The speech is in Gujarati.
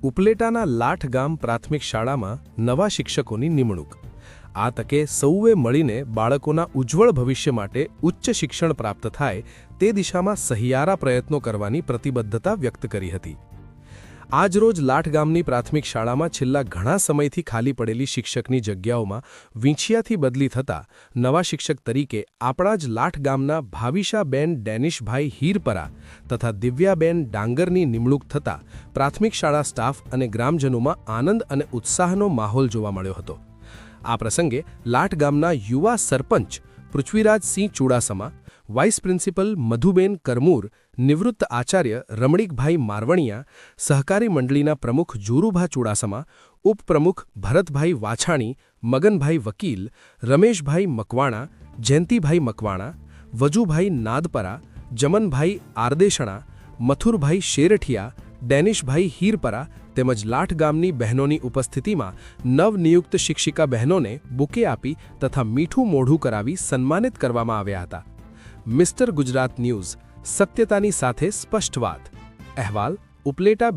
ઉપલેટાના લાઠ ગામ પ્રાથમિક શાળામાં નવા શિક્ષકોની નિમણૂક। આ તકે સૌએ મળીને બાળકોના ઉજ્જવળ ભવિષ્ય માટે ઉચ્ચ શિક્ષણ પ્રાપ્ત થાય તે દિશામાં સહિયારા પ્રયત્નો કરવાની પ્રતિબદ્ધતા વ્યક્ત કરી હતી। આજરોજ લાઠ ગામની પ્રાથમિક શાળામાં છેલ્લા ઘણા સમયથી ખાલી પડેલી શિક્ષકની જગ્યાઓમાં વીંછિયાથી બદલી થતા નવા શિક્ષક તરીકે આપણા જ લાઠ ગામના ભાવિશાબેન ડેનિશભાઈ હીરપરા તથા દિવ્યાબેન ડાંગરની નિમણૂક થતા પ્રાથમિક શાળા સ્ટાફ અને ગ્રામજનોમાં આનંદ અને ઉત્સાહનો માહોલ જોવા મળ્યો હતો। આ પ્રસંગે લાઠ ગામના યુવા સરપંચ પૃથ્વીરાજસિંહ ચુડાસમા, વાઇસ પ્રિન્સિપલ મધુબેન કરમૂર, નિવૃત્ત આચાર્ય રમણીકભાઈ મારવણિયા, સહકારી મંડળીના પ્રમુખ જોરુભા ચુડાસમા, ઉપપ્રમુખ ભરતભાઈ વાછાણી, મગનભાઈ વકીલ, રમેશભાઈ મકવાણા, જયંતિભાઈ મકવાણા, વજુભાઈ નાદપરા, જમનભાઈ આરદેશણા, મથુરભાઈ શેરઠિયા, ડેનિશભાઈ હીરપરા તેમજ લાઠ ગામની બહેનોની ઉપસ્થિતિમાં નવનિયુક્ત શિક્ષિકા બહેનોને બુકે આપી તથા મીઠું મોઢું કરાવી સન્માનિત કરવામાં આવ્યા હતા। મિસ્ટર ગુજરાત ન્યૂઝ, સત્યતાની સાથે સ્પષ્ટ વાત। અહેવાલ ઉપલેટા।